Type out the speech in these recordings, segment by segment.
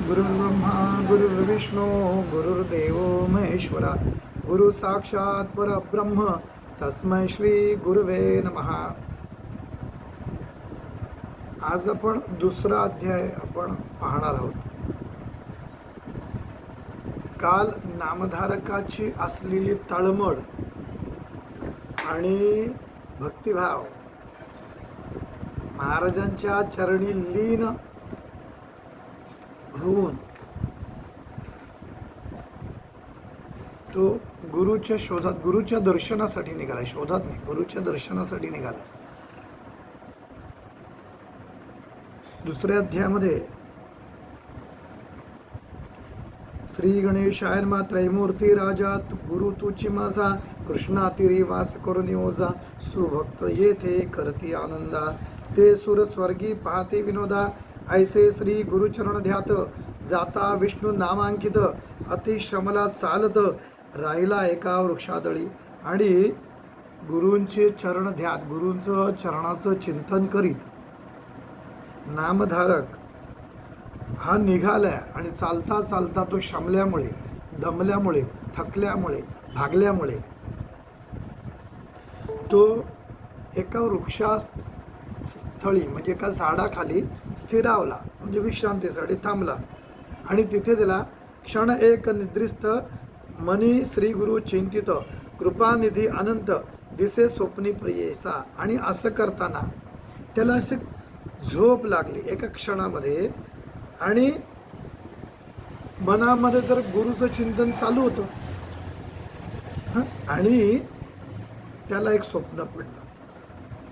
गुरुर्ब्रह्मा गुरुर्विष्णू गुरुर्देव महेश्वरा गुरु साक्षात परब्रह्म तस्मै श्री गुरुवे नमः. आज आपण दुसरा अध्याय आपण पाहणार आहोत. काल नामधारकाची असलेली तळमळ आणि भक्तिभाव महाराजांच्या चरणी लीन होऊन तो गुरुच्या शोधात, गुरुच्या दर्शनासाठी निघाला. शोधात नाही, गुरुच्या दर्शनासाठी निघाला. दुसऱ्या अध्यायामध्ये श्री गणेशाय नमः. त्रैमूर्ती राजा गुरु तुची माझा, कृष्णातिरी वास करून ओझा, सुभक्त येथे करती आनंदा, ते सुर स्वर्गी पाहते विनोदा, ऐसे श्री गुरुचरण ध्यात, जाता विष्णू नामांकित, अतिश्रमला चालत, राहिला एका वृक्षादळी. आणि गुरूंचे चरण ध्यात, गुरूंचं चरणाचं चिंतन करीत नामधारक हा निघालाय. आणि चालता चालता तो श्रमल्यामुळे, दमल्यामुळे, थकल्यामुळे, भागल्यामुळे तो एका वृक्षास्थळी म्हणजे एका झाडाखाली स्थिरावला, म्हणजे विश्रांतीसाठी थांबला. आणि तिथे त्याला क्षण एक निद्रिस्त मनी श्री गुरु चिंतित, कृपानिधी अनंत दिसे स्वप्नी प्रियेचा. आणि असं करताना त्याला असे झोप लागली एका क्षणामध्ये. आणि मनामध्ये तर गुरुचं चिंतन चालू होतं. आणि त्याला एक स्वप्न पडलं.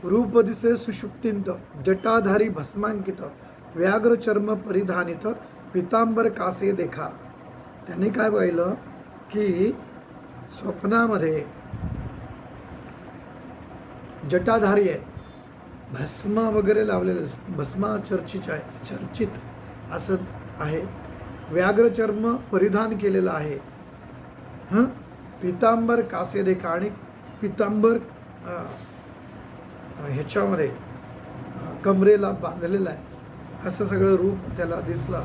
रूप दिसे सुषुप्तिंत, जटाधारी भस्मांकित, व्याघ्र चर्म परिधानित, पितांबर कासे देखा. त्याने काय पाहिलं की स्वप्नामध्ये जटाधारी आहे, भस्म वगैरे लावलेले, भस्मा चर्चित असं आहे, व्याघ्र चर्म परिधान केलेलं आहे, पितांबर कासे देखा. आणि पितांबर ह्याच्यामध्ये कमरेला बांधलेलं आहे, असं सगळं रूप त्याला दिसलं.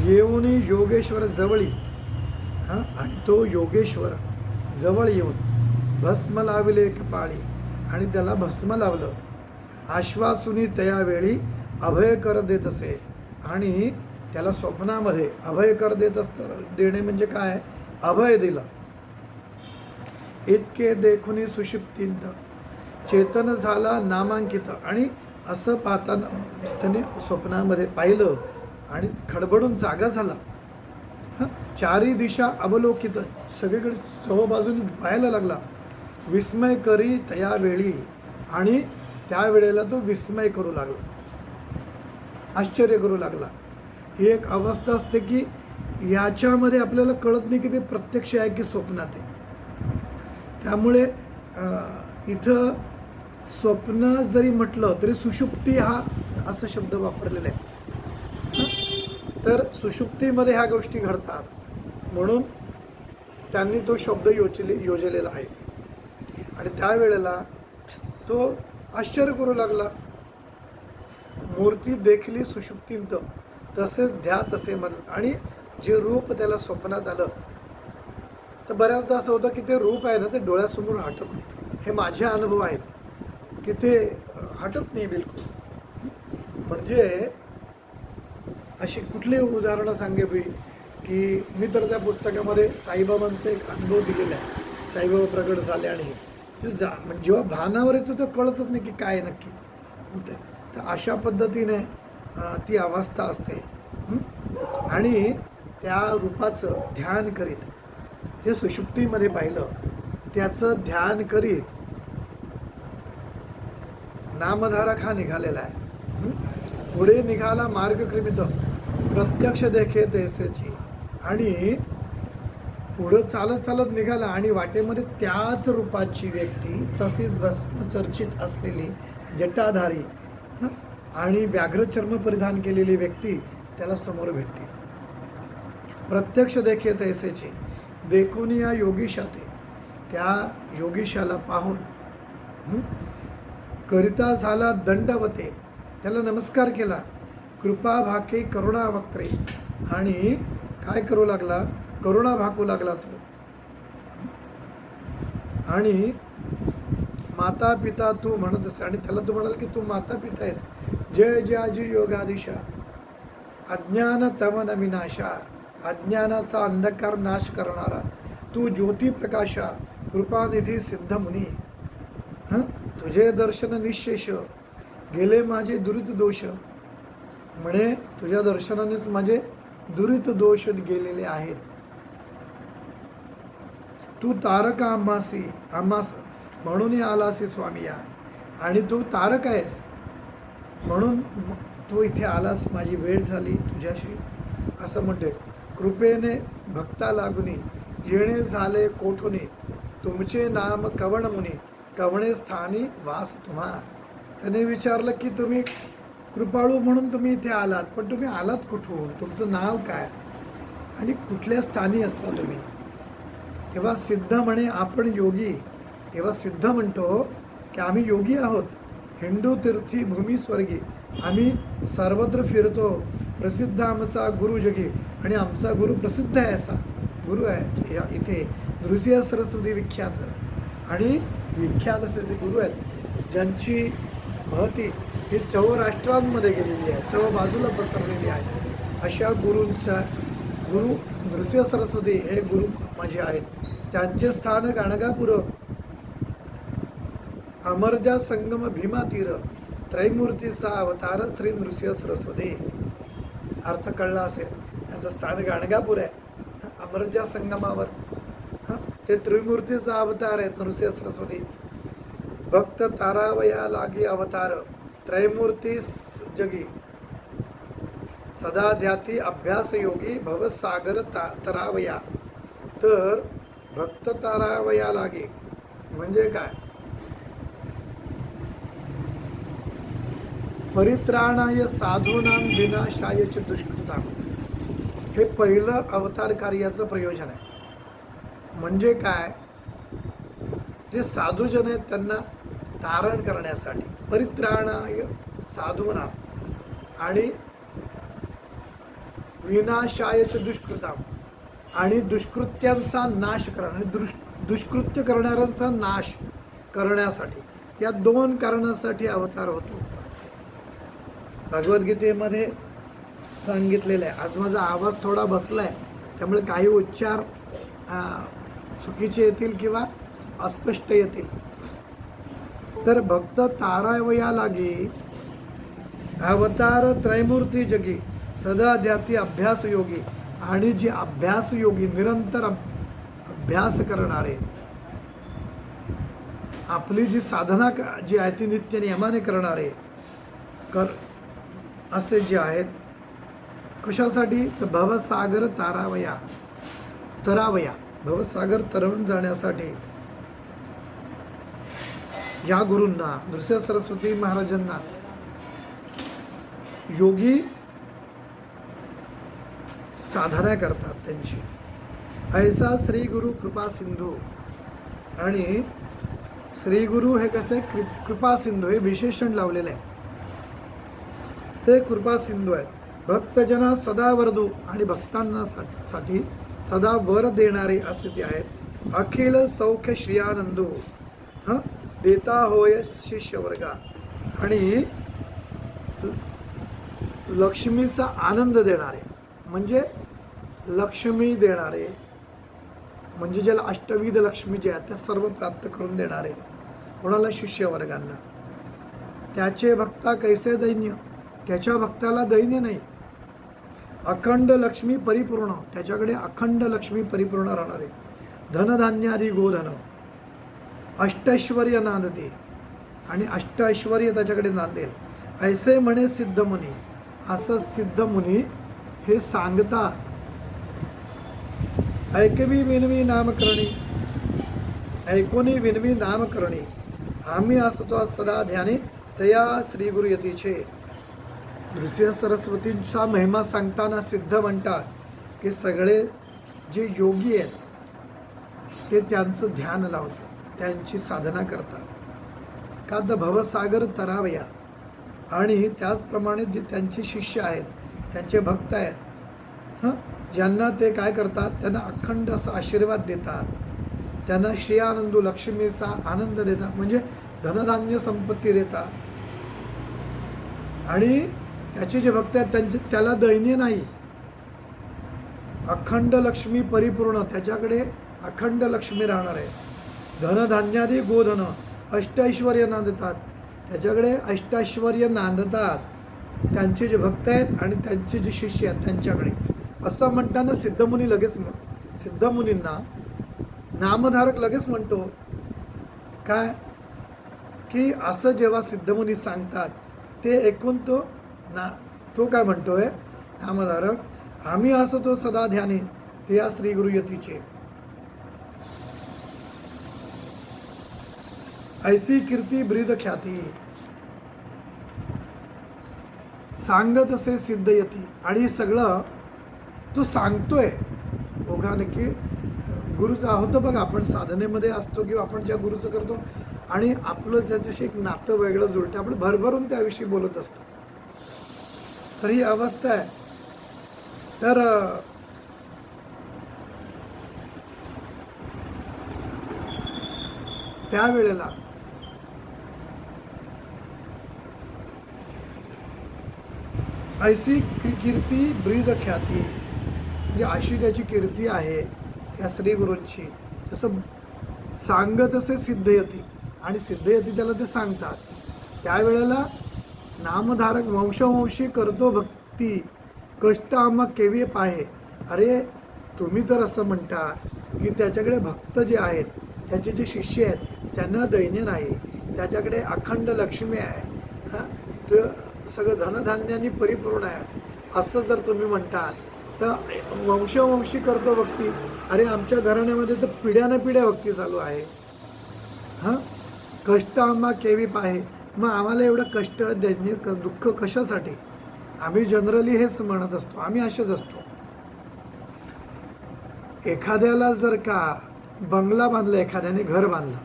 येऊन योगेश्वर जवळी, आणि तो योगेश्वर जवळ येऊन भस्म लावले कपाळी, आणि त्याला भस्म लावलं. आश्वासुनी तयावेळी अभय कर देत असे. आणि त्याला स्वप्नामध्ये अभय कर देत देणे म्हणजे काय, अभय दिलं. इतके देखुनी सुषुप्तिंत, चेतन झाला नामांकित. आणि असं पाहताना त्याने स्वप्नामध्ये पाहिलं आणि खडबडून जागा झाला. चारी दिशा अवलोकित, सगळीकडे चहूबाजूने पाहायला लागला. विस्मय करी तयावेळी, आणि त्यावेळेला तो विस्मय करू लागला, आश्चर्य करू लागला. ही एक अवस्था असते की याच्यामध्ये आपल्याला कळत नाही की ते प्रत्यक्ष आहे की स्वप्नात आहे. त्यामुळे इथं स्वप्न जरी म्हटलं तरी सुषुप्ती हा असा शब्द वापरलेला आहे. तर सुषुप्तीमध्ये ह्या गोष्टी घडतात, म्हणून त्यांनी तो शब्द योजलेला आहे. आणि त्यावेळेला तो आश्चर्य करू लागला. मूर्ती देखली सुषुप्तींत, तसेच ध्यात असे म्हणत. आणि जे रूप त्याला स्वप्नात आलं, तर बऱ्याचदा असं होतं की ते रूप आहे ना, ते डोळ्यासमोर हटत नाही. हे माझे अनुभव आहेत की ते हटत नाही बिलकुल. म्हणजे अशी कुठली उदाहरणं सांगे बी की मी तर त्या पुस्तकामध्ये साईबाबांचा एक अनुभव दिलेला आहे. साईबाबा प्रगट झाले आणि जेव्हा भानावर येतो तर कळतच नाही की काय नक्की होतं. तर अशा पद्धतीने ती अवस्था असते. आणि त्या रूपाचं ध्यान करीत, जे सुषुप्तीमध्ये पाहिलं त्याचं ध्यान करीत नामधारक हा निघालेला आहे. पुढे निघाला मार्गक्रमित, प्रत्यक्ष देखे तैसेची. आणि पुढं चालत चालत निघाला. आणि वाटेमध्ये त्याच रूपाची व्यक्ती, तशीच भस्म चर्चित असलेली जटाधारी आणि व्याघ्रचर्म परिधान केलेली व्यक्ती त्याला समोर भेटते. प्रत्यक्ष देखे तैसेची, देखून या योगीशाते, त्या योगीशाला पाहून करिता झाला दंडवते, त्याला नमस्कार केला. कृपा भाके करुणा वक्रे, आणि काय करू लागला, करुणा भाकू लागला तो. आणि माता पिता तू म्हणत असे, आणि त्याला तू म्हणाल की तू माता पिता आहेस. जय जयाजी योगाधीशा, अज्ञान तमन विनाशा, अज्ञानाचा अंधकार नाश करणारा तू ज्योती प्रकाशा, कृपानिधी सिद्ध मुनी. तुझे दर्शन निशेष, गेले माझे दुरित दोष. म्हणे तुझ्या दर्शनानेच माझे दुरित दोष गेलेले आहेत. तू तारका आम्हास म्हणून आलासी स्वामी या, आणि तू तारक आहेस म्हणून तू इथे आलास, माझी वेळ झाली तुझ्याशी असं म्हणते. कृपेने भक्ता लागुनी, येणे झाले कोठुनी, तुमचे नाम कवण मुनी, कवणे स्थानी वास तुम्हा. त्याने विचारलं की तुम्ही कृपाळू म्हणून तुम्ही इथे आलात, पण तुम्ही आलात कुठून, तुमचं नाव काय आणि कुठल्या स्थानी असता तुम्ही. तेव्हा सिद्ध म्हणे आपण योगी. तेव्हा सिद्ध म्हणतो की आम्ही योगी आहोत, हिंदू तीर्थी भूमी स्वर्गी, आम्ही सर्वत्र फिरतो, प्रसिद्ध आमचा गुरु जगी, आणि आमचा गुरु प्रसिद्ध आहे असा गुरु आहे इथे नृसिंह सरस्वती विख्यात. आणि विख्यात असे जे गुरु आहेत ज्यांची महती ही चौराष्ट्रांमध्ये गेलेली आहे, चौ बाजूला पसरलेली आहे, अशा गुरूंचा गुरु नृसिंह सरस्वती हे गुरु माझे आहेत. त्यांचे स्थान गाणगापूर, अमरजा संगम भीमा तीर, त्रैमूर्तीचा अवतार श्री नृसिंह सरस्वती. अर्थ कळला असेल. त्यांचं स्थान गाणगापूर आहे, अमरजा संगमावर. ते त्रिमूर्तीचा अवतार आहेत नृसिंह सरस्वती. भक्त तारावया लागी अवतार, त्रैमूर्ती जगी, सदा ध्याती अभ्यास योगी, भवसागर तरावया. तर भक्त तारावया लागे म्हणजे काय, परित्राणाय साधूनां विनाशाय च दुष्कृतां. हे पहिलं अवतार कार्याचं प्रयोजन आहे. म्हणजे काय, जे साधूजन आहेत त्यांना तारण करण्यासाठी, परित्राणाय साधूनां आणि विनाशाय च दुष्कृतां, आणि दुष्कृत्यांचा नाश करणार, दुष्कृत्य करणाऱ्यांचा नाश करण्यासाठी, या दोन कारणासाठी अवतार होतो. भगवद्गीतेमध्ये सांगितलेलं आहे. आज माझा आवाज थोडा बसलाय त्यामुळे काही उच्चार चुकीचे येतील किंवा अस्पष्ट येतील. तर भक्त तारावया लागी अवतार त्रैमूर्ती जगी, सदा ध्याती अभ्यास योगी, आणि जे अभ्यास योगी निरंतर अभ्यास करणारे, आपली जी साधना जी आहे ती नित्य नियमाने करणारे असे जे आहेत. कशासाठी, तर भवसागर तरावया, भवसागर तरवून जाण्यासाठी या गुरूंना, नृसिंह सरस्वती महाराजांना योगी साधना करतात त्यांची. ऐसा श्री गुरु कृपा सिंधू. आणि श्री गुरु हे कसे कृपा सिंधू, हे विशेषण लावलेलं आहे. ते कृपा सिंधू आहेत. भक्तजना सदा वरदू, आणि भक्तांना साठी सदा वर देणारे असे ते आहेत. अखिल सौख्य श्रियानंदू, देता होय शिष्य वर्गा, आणि लक्ष्मीचा आनंद देणारे, म्हणजे लक्ष्मी देणारे, म्हणजे ज्याला अष्टविध लक्ष्मी जे आहेत त्या सर्व प्राप्त करून देणारे. कोणाला, शिष्य वर्गांना. त्याचे भक्ता कैसे दैन्य, त्याच्या भक्ताला दैन्य नाही. अखंड लक्ष्मी परिपूर्ण, त्याच्याकडे अखंड लक्ष्मी परिपूर्ण राहणारे. धनधान्यादी गोधन, अष्टैश्वर्य नांदते, आणि अष्टऐश्वर्य त्याच्याकडे नांदेल. ऐसे म्हणे सिद्ध मुनी, असं सिद्ध मुनी हे सांगतात. ऐकवी विनवी नामकरणी, ऐकोनी विनवी नामकरणी, आम्ही असतो सदा ध्यानी, तया श्री गुरु यतीचे. नृसिंह सरस्वतींचा महिमा सांगताना सिद्ध म्हणतात की सगळे जे योगी आहेत ते त्यांचं ध्यान लावतात, त्यांची साधना करतात. का तर भवसागर तरावया. आणि त्याचप्रमाणे जे त्यांचे शिष्य आहेत, त्यांचे भक्त आहेत, हां, ज्यांना ते काय करतात, त्यांना अखंड असा आशीर्वाद देतात, त्यांना श्रेयानंदू लक्ष्मीचा आनंद देतात, म्हणजे धनधान्य संपत्ती देतात. आणि त्याचे जे भक्त आहेत त्याला दैन्य नाही, अखंड लक्ष्मी परिपूर्ण, त्याच्याकडे अखंड लक्ष्मी राहणार आहे. धनधान्यादी गोधन अष्टैश्वर्य नांदतात, त्याच्याकडे अष्टैश्वर्य नांदतात त्यांचे जे भक्त आहेत आणि त्यांचे जे शिष्य आहेत त्यांच्याकडे. असं म्हणताना सिद्धमुनी लगेच, सिद्धमुनींना नामधारक लगेच म्हणतो काय, की असं जेव्हा सिद्धमुनी सांगतात ते ऐकून तो काय म्हणतोय, नामधारक, आम्ही असतो सदा ध्यानी ते या श्री गुरुयतीचे. ऐसी कीर्ती ब्रीद ख्याती सांगत असे सिद्ध यती. आणि सगळं तो सांगतोय ओघाने, की गुरुचं होतं बघा, आपण साधनेमध्ये असतो किंवा आपण ज्या गुरुचं करतो आणि आपलं त्याच्याशी एक नातं वेगळं जुळतं, आपण भरभरून त्याविषयी बोलत असतो. तर ही अवस्था आहे. तर त्यावेळेला ऐसी कीर्ती ब्रीद ख्याती, म्हणजे अशी त्याची कीर्ती आहे त्या श्रीगुरूंची. तसं सांगत असे सिद्धयती, आणि सिद्धयती त्याला ते सांगतात. त्यावेळेला नामधारक वंशवंशी करतो भक्ती कष्ट आम्हा केवी पाहे. अरे तुम्ही तर असं म्हणता की त्याच्याकडे भक्त जे आहेत, त्याचे जे शिष्य आहेत त्यांना दैन्य नाही, त्याच्याकडे अखंड लक्ष्मी आहे, हां, तर सगळं धनधान्याने परिपूर्ण आहे, असं जर तुम्ही म्हणतात तर वंशवंशी करतो भक्ती. अरे आमच्या घराण्यामध्ये तर पिढ्यानं पिढ्या भक्ती चालू आहे. हां, कष्ट आम्हा केवी पाहे. मग आम्हाला एवढं कष्ट दैन्य दुःख कशासाठी? आम्ही जनरली हेच म्हणत असतो, आम्ही असेच असतो. एखाद्याला जर का बंगला बांधला, एखाद्याने घर बांधलं,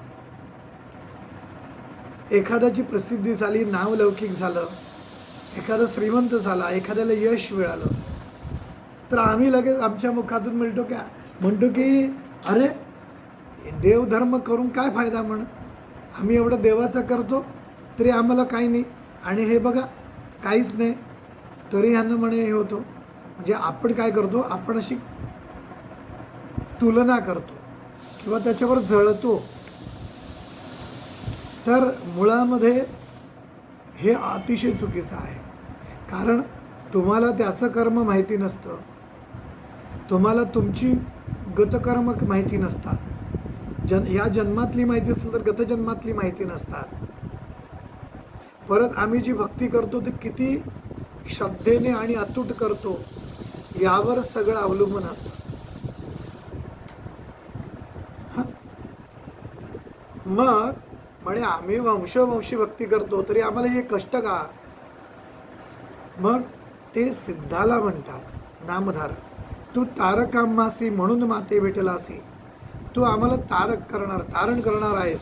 एखाद्याची प्रसिद्धी झाली, नाव लौकिक झालं, एखादा श्रीमंत झाला, एखाद्याला यश मिळालं, तर आम्ही लगेच आमच्या मुखातून म्हणतो की अरे देवधर्म करून काय फायदा, म्हण आम्ही एवढं देवाचं करतो तरी आम्हाला काही नाही, आणि हे बघा काहीच नाही तरी ह्यांना म्हणे हे होतं. म्हणजे आपण काय करतो, आपण अशी तुलना करतो किंवा त्याच्यावर जळतो. तर मुळामध्ये हे अतिशय चुकीचं आहे. कारण तुम्हाला त्याचं कर्म माहिती नसतं, तुम्हाला तुमची गतकर्म माहिती नसतात, या जन्मातली माहिती असेल तर गतजन्मातली माहिती नसतात. परत आम्ही जी भक्ती करतो ती किती श्रद्धेने आणि अतूट करतो यावर सगळं अवलंबून असतं. मग म्हणे आम्ही वंशवंशी भक्ती करतो तरी आम्हाला हे कष्ट का? मग ते सिद्धाला म्हणतात नामधारक, तू तारकामासी म्हणून माते भेटलासी. तू आम्हाला तारण करणार आहेस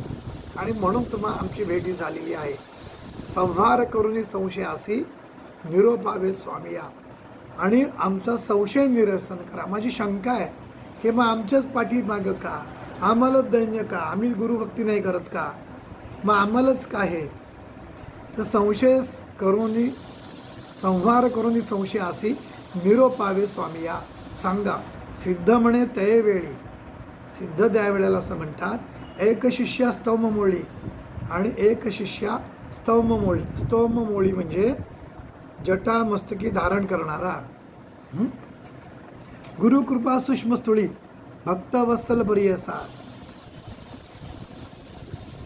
आणि म्हणून तुम्हाला आमची भेटी झालेली आहे. संहार करून संशयासी निरोपावे स्वामिया. आणि आमचा संशय निरसन करा. माझी शंका आहे की मग आमच्याच पाठीमागं का, आम्हालाच दैन्य का, आम्ही गुरुभक्ती नाही करत का, मग आम्हालाच का हे? तर संहार करून संशयासी निरोपावे स्वामिया. सांगा सिद्ध म्हणे तये वेळी, सिद्ध त्यावेळेला असं म्हणतात, एक शिष्या स्तवममोळी, आणि एक शिष्या स्तवममोळी म्हणजे जटा मस्तकी धारण करणारा. गुरुकृपा सूक्ष्मस्थूळी भक्तवत्सल बरियसा.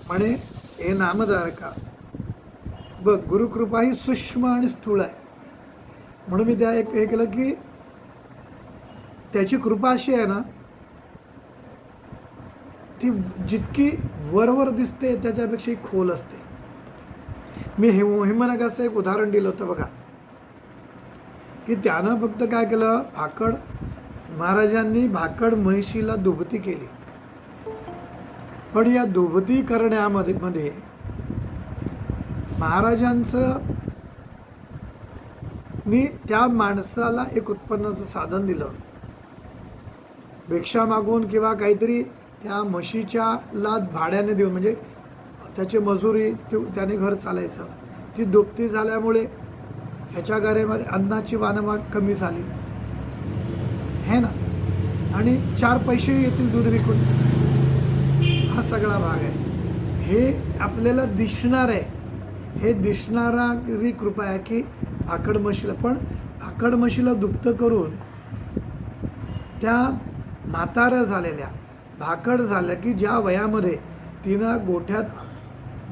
म्हणे हे नामधारका बघ, गुरुकृपा ही सूक्ष्म आणि स्थूळ आहे. म्हणून मी त्या हे केलं की त्याची कृपा अशी आहे ना, ती जितकी वरवर दिसते त्याच्यापेक्षा खोल असते. मी हिमनगाचं एक उदाहरण दिलं होतं बघा, की त्यानं फक्त काय केलं, महाराजांनी भाकड म्हैशीला दुभती केली, पण या दुभती करण्यामध्ये महाराजांचं मी त्या माणसाला एक उत्पन्नाचं साधन दिलं, भिक्षा मागून किंवा काहीतरी त्या म्हशीच्या लाद भाड्याने देऊन, म्हणजे त्याची मजुरी त्याने घर चालायचं. ती दुपटी झाल्यामुळे ह्याच्या घरामध्ये अन्नाची वानवा कमी झाली है ना, आणि 4 पैसे येतील दूध विकून. हा सगळा भाग आहे. हे आपल्याला दिसणार आहे, हे दिसणारी कृपा आहे की भाकड म्हशीला, पण भाकड म्हशीला दुप्त करून त्या म्हाताऱ्या झालेल्या, भाकड झाल्या की ज्या वयामध्ये तिनं गोठ्यात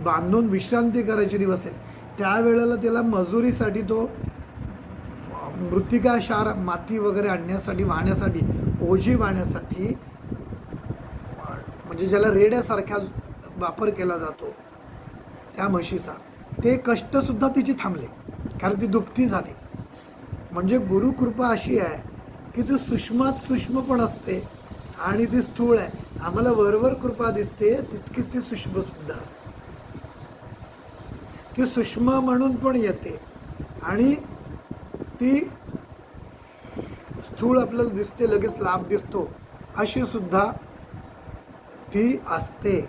बांधून विश्रांती करायचे दिवस आहेत, त्यावेळेला त्याला मजुरीसाठी तो मृत्तिका क्षार माती वगैरे आणण्यासाठी, वाहण्यासाठी, ओझी वाहण्यासाठी, म्हणजे ज्याला रेड्यासारख्या वापर केला जातो त्या म्हशीचा, ते कष्टसुद्धा तिची थांबले कारण ती दुपती झाली. म्हणजे गुरुकृपा अशी आहे की ती सूक्ष्मात सूक्ष्म पण असते आणि ती स्थूळ आहे. आम्हाला वरवर कृपा दिसते तितकीच ती सूक्ष्मसुद्धा असते. ती सूक्ष्म म्हणून पण येते आणि ती स्थूळ आपल्याला दिसते, लगेच लाभ दिसतो, अशी सुद्धा ती असते.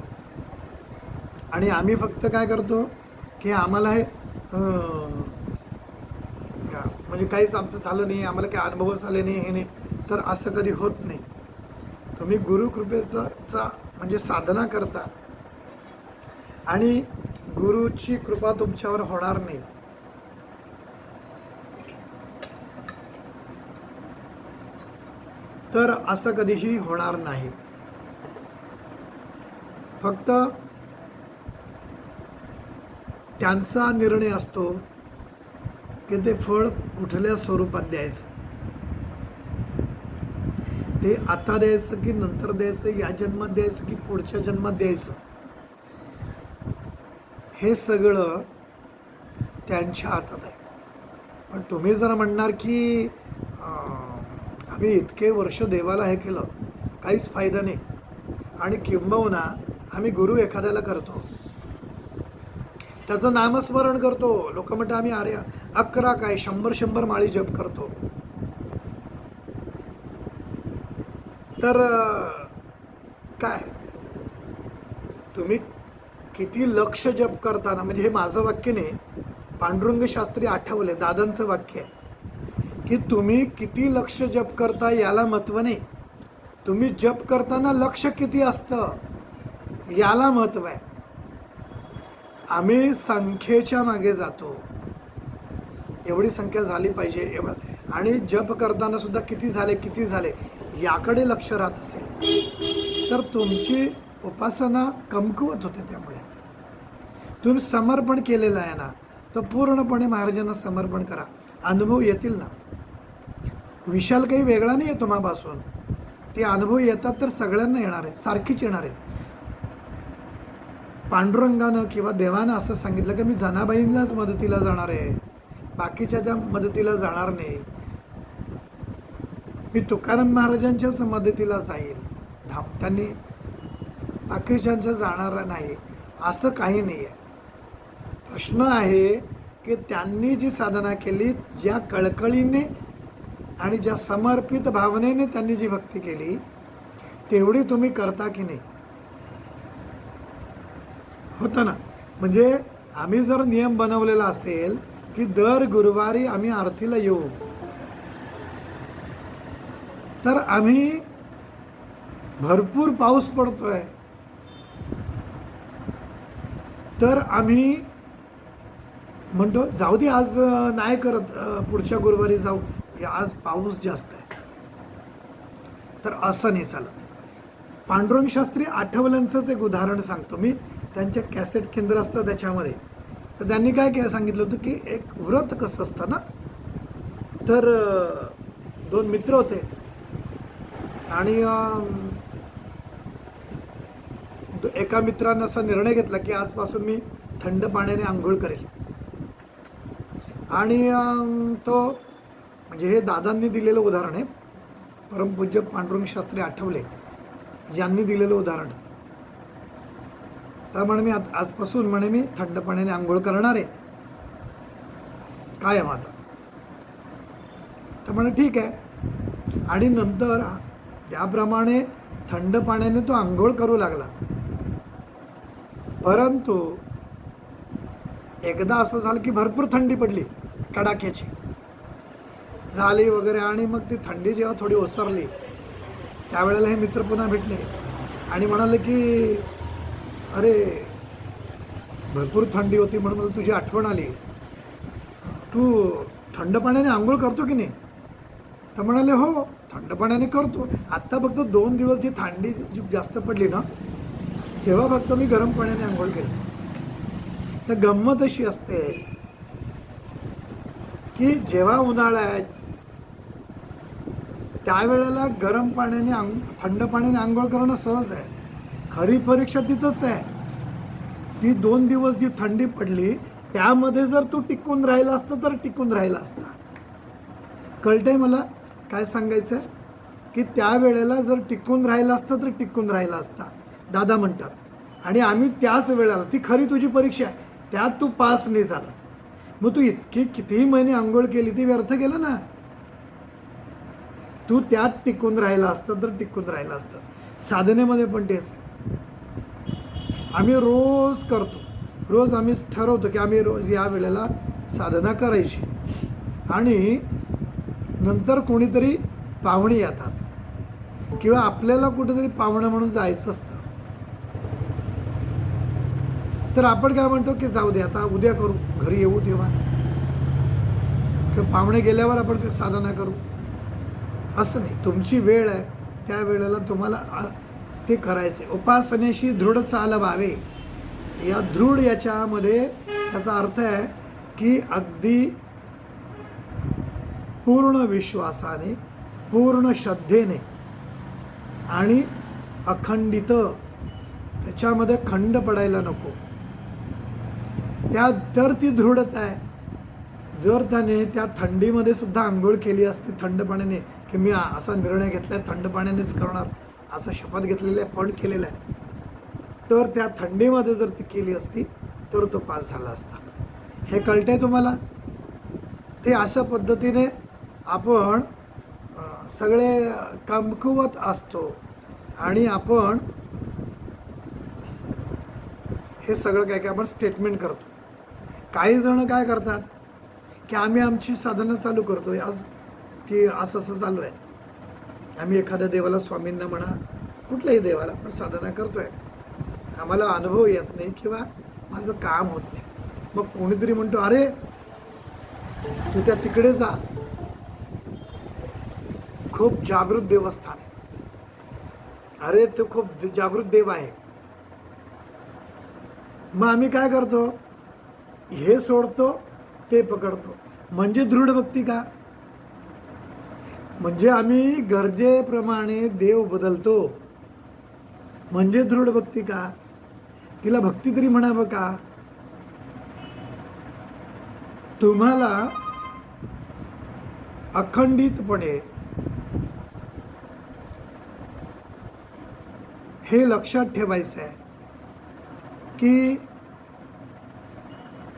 आणि आम्ही फक्त काय करतो की आम्हाला हे म्हणजे काहीच आमचं झालं नाही, आम्हाला काही अनुभवच आले नाही, हे नाही, तर असं कधी होत नाही. तुम्ही गुरुकृपेचा म्हणजे साधना करता आणि गुरुची कृपा तुमच्यावर होणार नाही. तर असं कधीही होणार नाही. फक्त त्यांचा निर्णय असतो की ते फळ कुठल्या स्वरूपात द्यायचं, ते आता द्यायचं की नंतर द्यायचं, या जन्मात द्यायचं की पुढच्या जन्मात द्यायचं, हे सगळं त्यांच्या हातात आहे. पण तुम्ही जर म्हणणार की आम्ही इतके वर्ष देवाला हे केलं, काहीच फायदा नाही, आणि किंबहुना आम्ही गुरु एखाद्याला करतो, त्याचं नामस्मरण करतो, लोक म्हणतात आम्ही 11 काय 100 माळी जप करतो, तर काय तुम्ही किती लक्ष जप करताना, म्हणजे हे माझं वाक्य नाही, पांडुरंग शास्त्री आठवले दादांचं वाक्य आहे की तुम्ही किती लक्ष जप करता याला महत्त्व नाही, तुम्ही जप करताना लक्ष किती असतं याला महत्त्व आहे. आम्ही संख्येच्या मागे जातो, एवढी संख्या झाली पाहिजे एवढं, आणि जप करताना सुद्धा किती झाले याकडे लक्ष राहत असेल तर तुमची उपासना कमकुवत होते. त्यामुळे तुम्ही समर्पण केलेलं आहे ना, तर पूर्णपणे महाराजांना समर्पण करा, अनुभव येतील ना. विशाल काही वेगळा नाही आहे तुम्हापासून, ते अनुभव येतात तर सगळ्यांना येणार आहेत, सारखीच येणार आहेत. पांडुरंगानं किंवा देवानं असं सांगितलं की मी जनाबाईंनाच मदतीला जाणार आहे, बाकीच्या मदतीला जाणार नाही, मी तुकाराम महाराजांच्याच मदतीला जाईल, त्यांनी बाकीच्यांच्या जाणार नाही, असं काही नाही आहे. प्रश्न आहे की त्यांनी जी साधना केली, ज्या कळकळीने आणि ज्या समर्पित भावनेने त्यांनी जी भक्ती केली, तेवढी तुम्ही करता की नाही, होतं ना. म्हणजे आम्ही जर नियम बनवलेला असेल की दर गुरुवारी आम्ही आरतीला येऊ, तर आम्ही भरपूर पाऊस पडतोय तर आम्ही म्हणतो जाऊ दे आज नाही करत, पुढच्या गुरुवारी जाऊ, आज पाऊस जास्त आहे, तर असं नाही चालत. पांडुरंग शास्त्री आठवल्यांचंच एक उदाहरण सांगतो मी, त्यांच्या कॅसेट केंद्र असतं त्याच्यामध्ये, तर त्यांनी काय सांगितलं होतं की एक व्रत कसं असतं ना, तर 2 मित्र होते आणि एका मित्रानं असा निर्णय घेतला की आजपासून मी थंड पाण्याने आंघोळ करेल, आणि तो म्हणजे हे दादांनी दिलेलं उदाहरण आहे, परमपूज्य पांडुरंग शास्त्री आठवले यांनी दिलेलं उदाहरण. तर म्हणे मी आजपासून म्हणे मी थंड पाण्याने आंघोळ करणार आहे कायम आता. तर म्हणे ठीक आहे. आणि नंतर त्याप्रमाणे थंड पाण्याने तो आंघोळ करू लागला. परंतु एकदा असं झालं की भरपूर थंडी पडली, कडाक्याची झाली वगैरे. आणि मग ती थंडी जेव्हा थोडी ओसरली त्यावेळेला हे मित्र पुन्हा भेटले आणि म्हणाले की अरे भरपूर थंडी होती म्हणून मला तुझी आठवण आली, तू थंड पाण्याने आंघोळ करतो की नाही? तर म्हणाले हो थंड पाण्याने करतो. आत्ता फक्त 2 दिवस जी थंडी जी जास्त पडली ना तेव्हा फक्त मी गरम पाण्याने आंघोळ केली. तर गंमत अशी असते की जेव्हा उन्हाळा आहे त्यावेळेला गरम पाण्याने थंड पाण्याने आंघोळ करणं सहज आहे. खरी परीक्षा तिथंच आहे. ती 2 दिवस जी थंडी पडली त्यामध्ये जर तू टिकून राहिला असतं तर टिकून राहिला असता. कळतंय मला काय सांगायचं आहे? की त्यावेळेला जर टिकून राहिला असतं तर टिकून राहिला असता दादा म्हणतात. आणि आम्ही त्याच वेळेला, ती खरी तुझी परीक्षा आहे, त्यात तू पास नाही झालास. मग तू इतकी कितीही महिने आंघोळ केली ती व्यर्थ गेलं ना. तू त्यात टिकून राहिला असतं तर टिकून राहिला असतं. साधनेमध्ये पण तेच आम्ही रोज करतो. रोज आम्ही ठरवतो की आम्ही रोज या वेळेला साधना करायची. आणि नंतर कोणीतरी पाहुणे येतात किंवा आपल्याला कुठेतरी पाहुणं म्हणून जायचं असतं. तर आपण काय म्हणतो की जाऊ दे आता उद्या करू, घरी येऊ तेव्हा, किंवा पाहुणे गेल्यावर आपण साधना करू. असं नाही, तुमची वेळ आहे त्या वेळेला तुम्हाला ते करायचे. उपासनेशी दृढ चालवावे. या दृढ याच्यामध्ये त्याचा अर्थ आहे की अगदी पूर्ण विश्वासाने, पूर्ण श्रद्धेने आणि अखंडित, त्याच्यामध्ये खंड पडायला नको. त्या तर ती दृढता आहे. जर त्याने त्या थंडीमध्ये सुद्धा आंघोळ केली असती थंड पाण्याने, की मी असा निर्णय घेतला आहे थंड पाण्यानेच करणार, असं शपथ घेतलेलं आहे, पण केलेलं आहे, तर त्या थंडीमध्ये जर ती केली असती तर तो पास झाला असता. हे कळतंय तुम्हाला? ते अशा पद्धतीने आपण सगळे कमकुवत असतो आणि आपण हे सगळं काय काय आपण स्टेटमेंट करतो. काही जण काय करतात की आम्ही आमची साधना चालू करतो आज, की असं असं चालू आहे, आम्ही एखाद्या देवाला, स्वामींना म्हणा कुठल्याही देवाला आपण साधना करतोय, आम्हाला अनुभव येत नाही किंवा माझं काम होत नाही. मग कोणीतरी म्हणतो अरे तू त्या तिकडे जा, खूप जागृत देवस्थान आहे, अरे तो खूप जागृत देव आहे. मग आम्ही काय करतो, हे सोडतो ते पकडतो. म्हणजे दृढ भक्ती का? म्हणजे आम्ही गरजेप्रमाणे देव बदलतो. म्हणजे दृढ भक्ती का? तिला भक्ती तरी म्हणावं का? तुम्हाला अखंडितपणे हे लक्षात ठेवायचं आहे की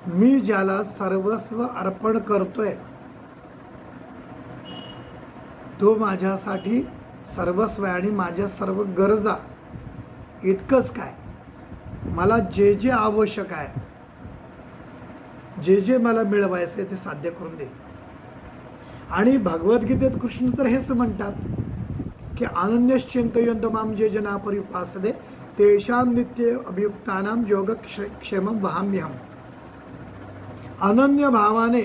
मी ज्याला सर्वस्व अर्पण करतोय तो माझ्यासाठी सर्वस्व आहे. आणि माझ्या सर्व गरजा इतकंच काय, मला जे जे आवश्यक आहे, जे जे मला मिळवायचं आहे ते साध्य करून देईल. आणि भगवद्गीतेत कृष्ण तर हेच म्हणतात की अनन्यश्चिंतयन्तो मां ये जना पर्युपासते तेषां नित्य अभियुक्तानां योगक्षेमं वहाम्यहम्. अनन्य भावाने,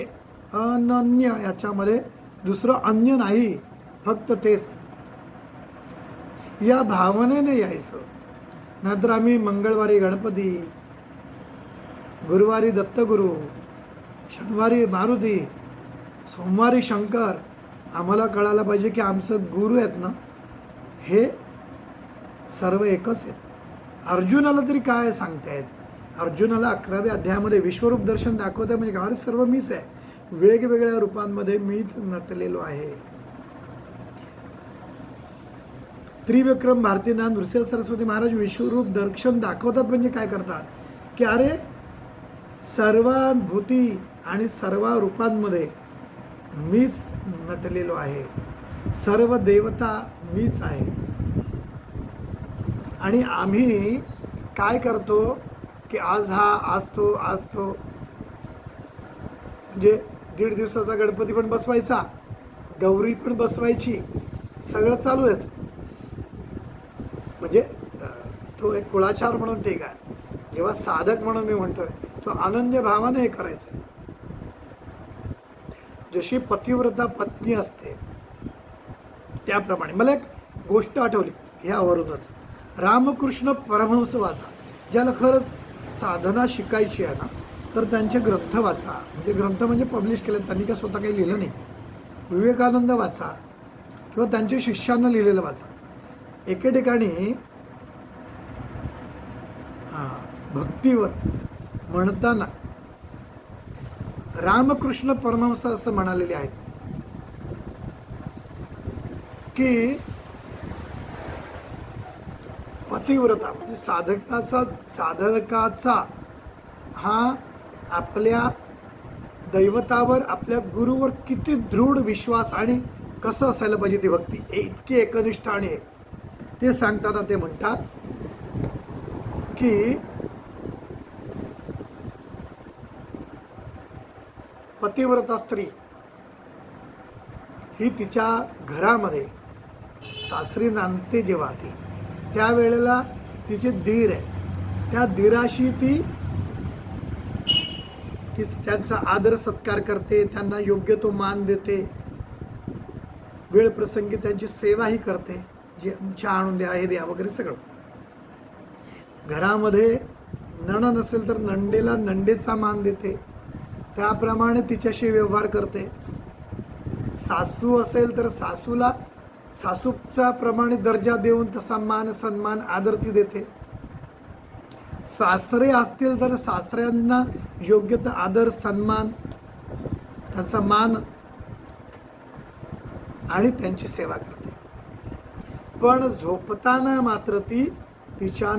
अनन्य याच्यामध्ये दुसरं अन्य नाही, फक्त तेच, या भावनेने यायचं. नाहीतर आम्ही मंगळवारी गणपती, गुरुवारी दत्तगुरू, शनिवारी मारुती, सोमवारी शंकर. आम्हाला कळायला पाहिजे की आमचं गुरु आहेत ना हे सर्व एकच आहेत. अर्जुनाला तरी काय सांगतायत? अर्जुनाला 11व्या अध्यायामध्ये विश्वरूप दर्शन दाखवत आहे. म्हणजे अरे सर्व मीच आहे, वेगवेगळ्या रूपांमध्ये मीच नटलेलो आहे. त्रिविक्रम भारतीनाथ नृसिंह सरस्वती महाराज विश्वरूप दर्शन दाखवतात. म्हणजे काय करतात की अरे सर्वानुभूती आणि सर्व रूपांमध्ये मीच नटलेलो आहे, सर्व देवता मीच आहे. आणि आम्ही काय करतो की आज तो म्हणजे 1.5 दिवसाचा गणपती पण बसवायचा, गौरी पण बसवायची, सगळं चालू आहे. म्हणजे तो एक कुळाचार म्हणून ठीक आहे. जेव्हा साधक म्हणून मी म्हणतोय तो अनन्य भावाने हे करायचं. जशी पतिव्रता पत्नी असते त्याप्रमाणे मला एक गोष्ट आठवली ह्यावरूनच. रामकृष्ण परमहंस वाचा, ज्याला खरंच साधना शिकायची आहे ना, तर त्यांचे ग्रंथ वाचा. म्हणजे ग्रंथ म्हणजे पब्लिश केले, त्यांनी काय स्वतः काही लिहिलं नाही. विवेकानंद वाचा किंवा त्यांच्या शिष्यांना लिहिलेलं वाचा. एके ठिकाणी भक्तीवर म्हणताना रामकृष्ण परमहंस असं म्हणालेले आहेत की पतिव्रता म्हणजे साधकाचा हा आपल्या दैवतावर, आपल्या गुरुवर किती दृढ विश्वास आणि कसं असायला पाहिजे ती भक्ती, इतकी एकनिष्ठ आणि ते सांगताना ते म्हणतात की पतिव्रता स्त्री ही तिच्या घरामध्ये सासरी नांदते जेव्हा ती, त्यावेळेला तिचे दीर आहे, त्या दीराशी ती त्यांचा आदर सत्कार करते, त्यांना योग्य तो मान देते, वेळ प्रसंगी त्यांची सेवाही करते, जे चहा आणून द्या, हे द्या वगैरे सगळं. घरामध्ये नणंद नसेल तर नंडेला नंडेचा मान देते, त्याप्रमाणे तिच्याशी व्यवहार करते. सासू असेल तर सासूला सासूच्या प्रमाणे दर्जा देऊन तसा मान सन्मान आदर ती देते. सासरे असतील तर सासऱ्यांना योग्य तो आदर सन्मान, त्यांचा मान आणि त्यांची सेवा करते. पण झोपताना मात्र ती तिच्या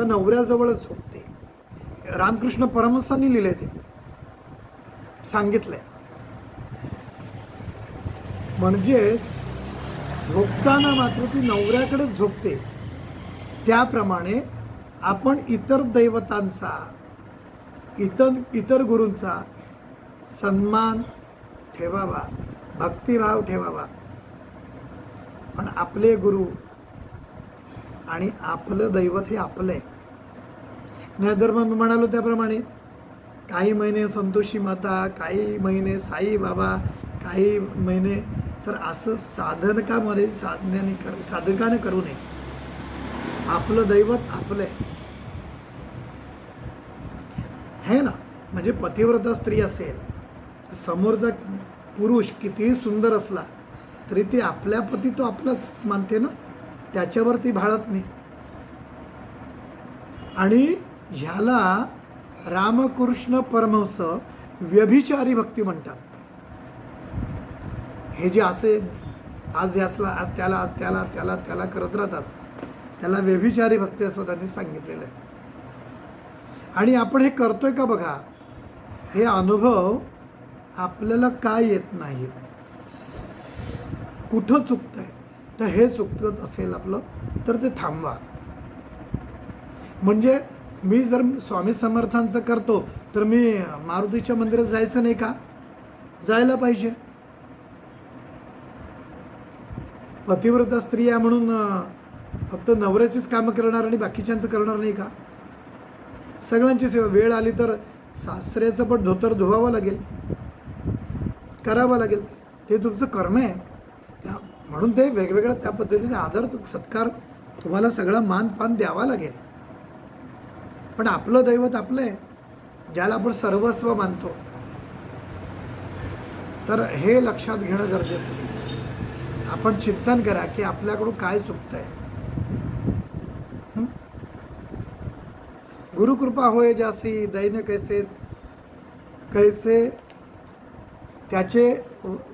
नवऱ्याजवळच झोपते. रामकृष्ण परमहंसांनी लिहिले, ते सांगितलंय. म्हणजे झोपताना मात्र ती नवऱ्याकडेच झोपते. त्याप्रमाणे आपण इतर दैवतांचा, इतर गुरूंचा सन्मान ठेवावा, भक्तिभाव ठेवावा. पण आपले गुरु आणि आपलं दैवत हे आपलं आहे. नाहीतर मग मी म्हणालो त्याप्रमाणे काही महिने संतोषी माता, काही महिने साई बाबा, काही महिने तर असं साधकामध्ये साधकाने करू नये. आपलं दैवत आपलं आहे ना. म्हणजे पतिव्रता स्त्री असेल तर समोरचा पुरुष कितीही सुंदर असला तरी ती आपल्या पती तो आपलाच मानते ना, त्याच्यावर ती भाळत नाही. आणि ह्याला रामकृष्ण परमहंस व्यभिचारी भक्ती म्हणतात. हे जे असे आज यासला आज त्याला त्याला त्याला त्याला करत राहतात, त्याला व्यभिचारी भक्ती असं त्यांनी सांगितलेलं आहे. आणि आपण हे करतोय का बघा, हे अनुभव आपल्याला काय येत नाही, कुठं चुकतंय. तर हे चुकत असेल आपलं तर ते थांबवा. म्हणजे मी जर स्वामी समर्थांचं करतो तर मी मारुतीच्या मंदिरात जायचं नाही का? जायला पाहिजे. पतिव्रता स्त्री आहे म्हणून फक्त नवऱ्याचीच कामं करणार आणि बाकीच्यांचं करणार नाही का? सगळ्यांची सेवा. वेळ आली तर सासऱ्याचं पण धोतर धुवावं लागेल, करावं लागेल, ते तुमचं कर्म आहे. म्हणून ते वेगवेगळ्या त्या पद्धतीने आदर सत्कार तुम्हाला सगळा मानपान द्यावा लागेल. पण आपलं दैवत आपलं आहे, ज्याला आपण सर्वस्व मानतो. तर हे लक्षात घेणं गरजेचं आहे. आपण चिंतन करा की आपल्याकडून काय चुकतंय. गुरुकृपा होय जासी दैन कैसे कैसे त्याचे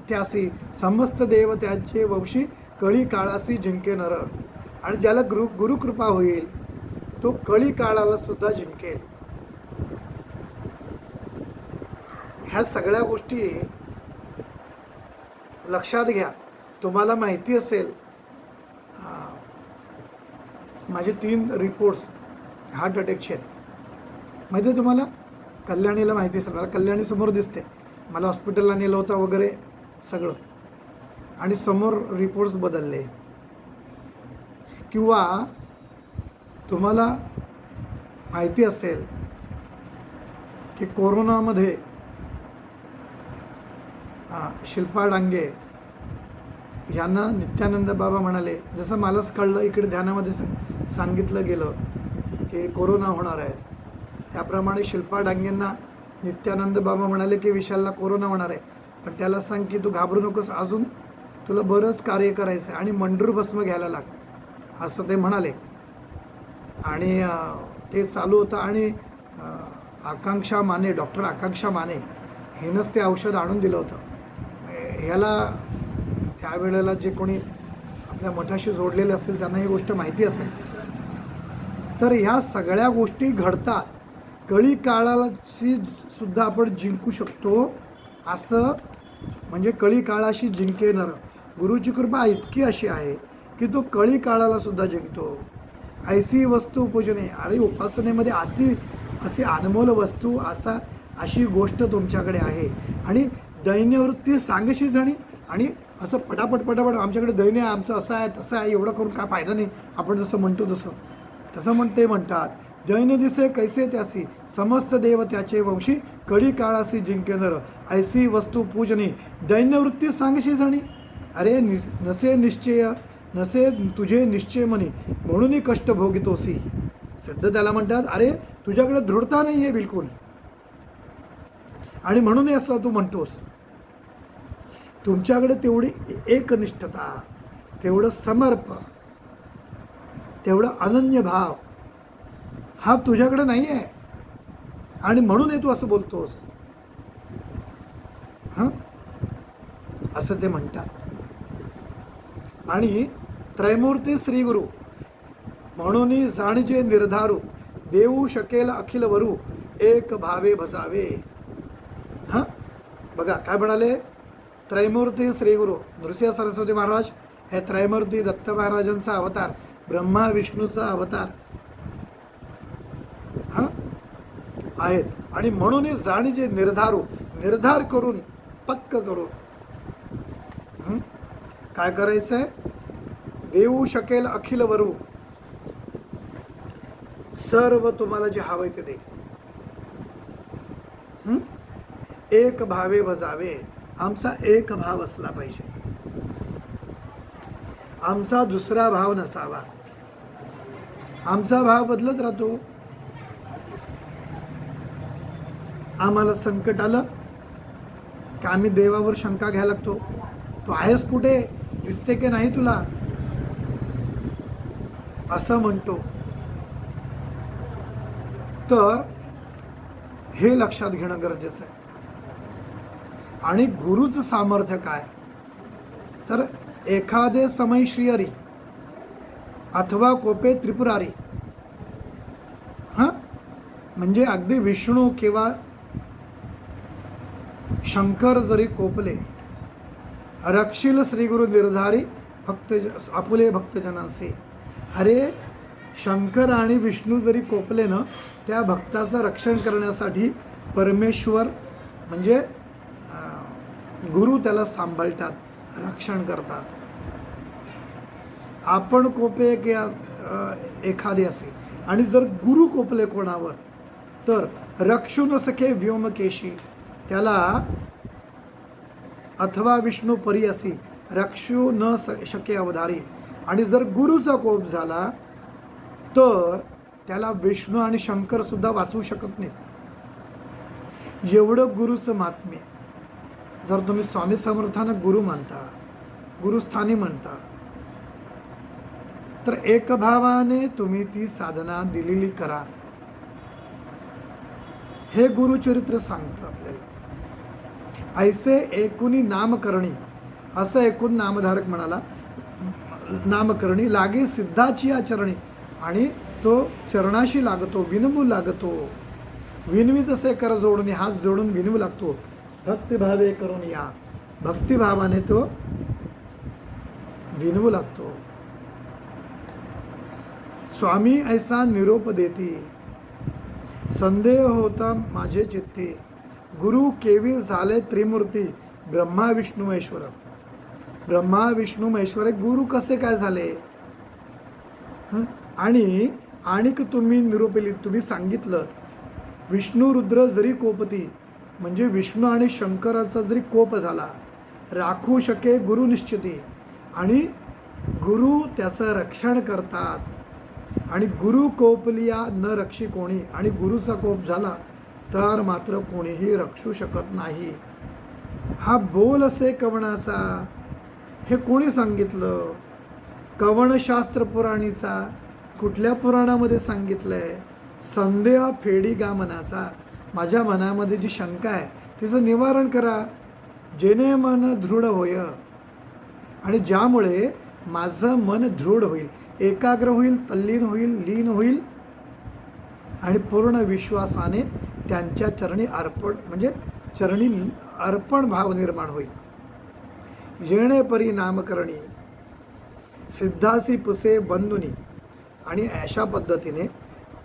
त्यासी समस्त देव त्याचे वंशी कळी काळासी जिंके नर. आणि ज्याला गुरुकृपा होईल तो कळी काळाला सुद्धा जिंकेल. ह्या सगळ्या गोष्टी लक्षात घ्या. तुम्हाला माहिती असेल माझे 3 रिपोर्ट्स हार्ट अटॅकचे आहेत. माहिती आहे तुम्हाला? कल्याणीला माहिती असेल. मला कल्याणी समोर दिसते. मला हॉस्पिटलला नेलं होतं वगैरे सगळं, आणि समोर रिपोर्ट्स बदलले. किंवा तुम्हाला माहिती असेल की कोरोनामध्ये शिल्पा डांगे यांना नित्यानंद बाबा म्हणाले, जसं मलाच कळलं इकडे ध्यानामध्ये सांगितलं गेलं की कोरोना होणार आहे, त्याप्रमाणे शिल्पा डांगेंना नित्यानंद बाबा म्हणाले की विशालला कोरोना होणार आहे, पण त्याला सांग की तू घाबरू नकोस, अजून तुला बरंच कार्य करायचं आहे आणि मंडूर भस्म घ्यायला लाग, असं ते म्हणाले. आणि ते चालू होतं. आणि आकांक्षा माने, डॉक्टर आकांक्षा माने हिनंच ते औषध आणून दिलं होतं. ह्याला त्यावेळेला जे कोणी आपल्या मठाशी जोडलेले असतील त्यांना ही गोष्ट माहिती असेल. तर ह्या सगळ्या गोष्टी घडतात. कळी काळाशी सुद्धा आपण जिंकू शकतो, असं म्हणजे कळी काळाशी जिंकेणार गुरुची कृपा इतकी अशी आहे की तो कळी काळाला सुद्धा जिंकतो. ऐसी वस्तू पूजने, आणि उपासनेमध्ये अशी अनमोल वस्तू, अशी गोष्ट तुमच्याकडे आहे. आणि दैन्यवृत्ती सांगशीच आणि असं पटापट आमच्याकडे दैन्य आहे, आमचं असं आहे तसं आहे, एवढं करून काय फायदा नाही, आपण जसं म्हणतो तसं ते म्हणतात. दैन दिसे कैसे त्यासी, समस्त देव त्याचे वंशी, कळी काळासी जिंकेनर, ऐसी वस्तू पूजनी, दैन्यवृत्ती सांगशीच अरे नसे तुझे निश्चय म्हणी, म्हणून कष्ट भोगितोसी. सिद्ध त्याला म्हणतात, अरे तुझ्याकडे दृढता नाही आहे बिलकुल, आणि म्हणून असं तू म्हणतोस. तुमच्याकडे तेवढी एकनिष्ठता, तेवढं समर्पण, तेवढं अनन्य भाव हा तुझ्याकडे नाही आहे, आणि म्हणून तू असं बोलतोस. असं ते म्हणतात. आणि त्रैमूर्ती श्री गुरु म्हणून जाणजे निर्धारू, देऊ शकेल अखिल वरू, एक भावे भसावे. बघा काय म्हणाले, त्रैमूर्ती श्री गुरु नृसिंह सरस्वती महाराज हे त्रैमूर्ती दत्त महाराजांचा अवतार, ब्रह्मा विष्णूचा अवतार आहेत. आणि म्हणून जाणजे निर्धारू, निर्धार करून पक्क करून काय करायचंय, देऊ शकेल अखिल वरू, सर्व तुम्हाला जे हवंय ते देईल. एक भावे भजावे, आमचा एक भाव असला पाहिजे, आमचा दुसरा भाव नसावा. आमचा भाव बदलत राहतो. आम्हाला संकट आलं की आम्ही देवावर शंका घ्यायला लागतो, तू आहेस कुठे, दिसते की नाही तुला, असं म्हणतो. तर हे लक्षात घेणं गरजेचं आहे. आणि गुरुचं सामर्थ्य काय, तर एखादे समय श्रीहरी अथवा कोपे त्रिपुरारी, म्हणजे अगदी विष्णू किंवा शंकर जरी कोपले, रक्षील श्रीगुरु निर्धारी भक्त आपुले भक्तजनांचे. अरे शंकर आणि विष्णू जरी कोपले ना, त्या भक्ताचं रक्षण करण्यासाठी परमेश्वर म्हणजे गुरु त्याला सांभाळतात, रक्षण करतात. आपण कोपे एखादे असे, आणि जर गुरु कोपले कोणावर, तर रक्षू न सखे व्योमकेशी, त्याला अथवा विष्णू परी असी रक्षू न शके अवधारी. आणि जर गुरुचा कोप झाला तर त्याला विष्णू आणि शंकर सुद्धा वाचवू शकत नाहीत. एवढं गुरुचं महात्म्य. जर तुम्ही स्वामी समर्थांना गुरु मानता, गुरुस्थानी म्हणता, तर एकभावाने तुम्ही ती साधना दिलेली करा. हे गुरुचरित्र सांगतं आपल्याला. ऐसे एकूणी नामकरणी, असं एकूण नामधारक म्हणाला, नामकरणी लागे सिद्धाची आचरणी, आणि तो चरणाशी लागतो, विनवू लागतो. विनवी तसे कर जोडून, हात जोडून विनवू लागतो. भक्तिभावे करून या. भक्तिभावाने तो विनवू लागतो. स्वामी ऐसा निरोप देती, संदेह होता माझे चित्ती, गुरु केवी झाले त्रिमूर्ती, ब्रह्मा विष्णू महेश्वर. ब्रह्मा विष्णू महेश्वर गुरु कसे काय झाले? आणि तुम्ही निरोपिली, तुम्ही सांगितलं विष्णू रुद्र जरी कोपती, म्हणजे विष्णू आणि शंकराचा जरी कोप झाला, राखू शके गुरु निश्चिती, आणि गुरु त्याचं रक्षण करतात. आणि गुरु कोपलिया न रक्षी कोणी, आणि गुरुचा कोप झाला तर मात्र कोणीही रक्षू शकत नाही. हा बोल असे कवणाचा, हे कोणी सांगितलं? कवणशास्त्र पुराणीचा. कुठल्या पुराणामध्ये सांगितलंय? संदेह फेडी गा मनाचा, माझ्या मनामध्ये जी शंका आहे तिचं निवारण करा, जेणे मन दृढ होय, आणि ज्यामुळे माझं मन दृढ होईल, एकाग्र होईल, तल्लीन होईल, लीन होईल, आणि पूर्ण विश्वासाने त्यांच्या चरणी अर्पण, म्हणजे चरणी अर्पण भाव निर्माण होईल. येणे परी नामकरणी सिद्धासी पुसे बंधुनी, आणि अशा पद्धतीने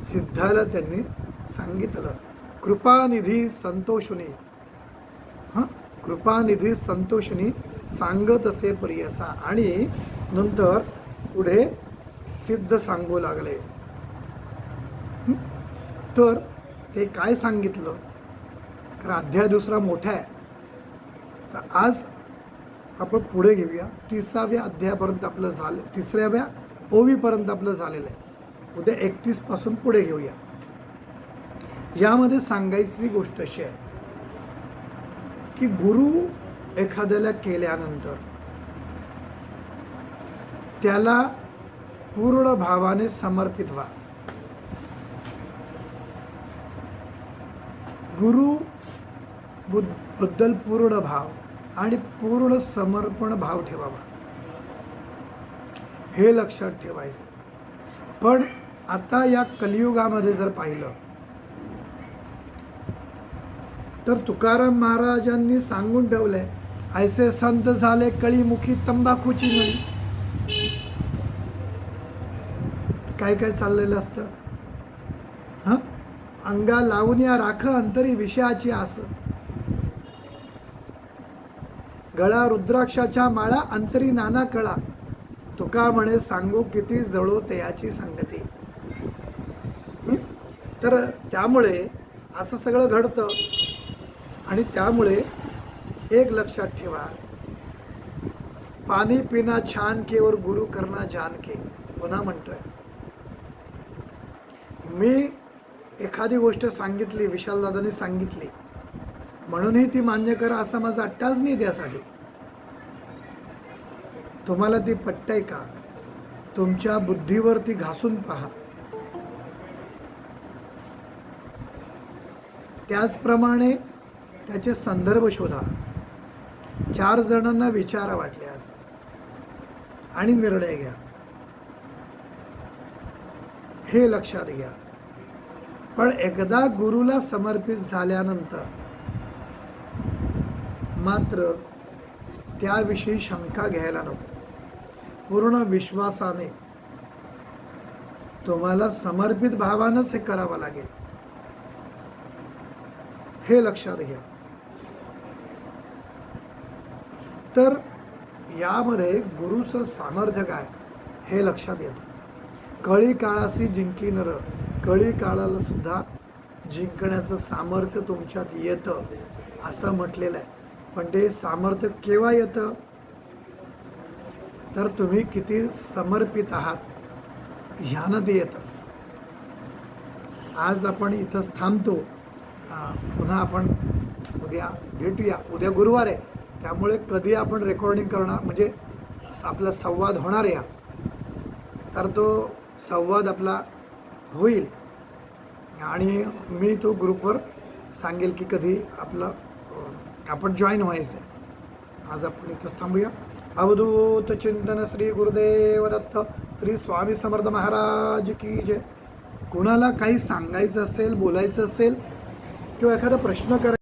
सिद्धाला त्यांनी सांगितलं कृपानिधी संतोषुनी. कृपानिधी संतोषुनी सांगत असे प्रियसा. आणि नंतर पुढे सिद्ध सांगू लागले. तर ते काय सांगितलं? कारण अध्याय दुसरा मोठा आहे, तर आज आपण पुढे घेऊया. 30व्या अध्यायापर्यंत आपलं झालं, 3ऱ्या ओवीपर्यंत आपलं झालेलं आहे. उद्या 31 पासून पुढे घेऊया. यामध्ये सांगायची गोष्ट अशी आहे की गुरु एखाद्याला केल्यानंतर त्याला पूर्ण भावाने समर्पित व्हा. गुरु बद्दल पूर्ण भाव आणि पूर्ण समर्पण भाव ठेवावा, हे लक्षात ठेवायचं. पण आता या कलियुगामध्ये जर पाहिलं तर तुकाराम महाराजांनी सांगून ठेवलंय, ऐसे संत झाले कळीमुखी तंबाखूची नळी. काय काय चाललेलं असतं? अंगा लावून या राख अंतरी विषयाची आस, गळा रुद्राक्षाच्या माळा अंतरी नाना कळा, तुका म्हणे सांगू किती जळो तयाची संगती. तर त्यामुळे असं सगळं घडतं. आणि त्यामुळे एक लक्षात ठेवा, पाणी पिना छान के और गुरु करना जान के. पुन्हा म्हणतोय, मी एखादी गोष्ट सांगितली, विशालदादांनी सांगितली म्हणूनही ती मान्य करा असा माझा अट्टाच नाही. त्यासाठी तुम्हाला ती पटतंय का? तुमच्या बुद्धीवरती घासून पहा. त्याचप्रमाणे त्याचे संदर्भ शोधा, 4 जणांना विचारा वाटल्यास, आणि निर्णय घ्या. हे लक्षात घ्या. पण एकदा गुरुला समर्पित झाल्यानंतर मात्र त्याविषयी शंका घ्यायला नको. पूर्ण विश्वासाने तुम्हाला समर्पित भावानंच हे करावं लागेल, हे लक्षात घ्या. तर यामध्ये गुरुचं सामर्थ्य काय हे लक्षात येतं. कळी काळाशी जिंकी नर, कळी काळाला सुद्धा जिंकण्याचं सामर्थ्य तुमच्यात येतं असं म्हटलेलं आहे. पण ते सामर्थ्य केव्हा येतं? तर तुम्ही किती समर्पित आहात ह्यानं ते येतं. आज आपण इथंच थांबतो. पुन्हा आपण उद्या भेटूया. उद्या गुरुवार आहे, त्यामुळे कधी आपण रेकॉर्डिंग करणार, म्हणजे आपला संवाद होणार आहे, तर तो संवाद आपला होईल आणि मी तो ग्रुपवर सांगेल की कधी आपलं आपण जॉईन व्हायचं आहे. आज आपण इथंच थांबूया. अवधूत चिंतन श्री गुरुदेव दत्त. श्री स्वामी समर्थ महाराज की जय. कुणाला काही सांगायचं असेल, बोलायचं असेल किंवा एखादा प्रश्न करायचा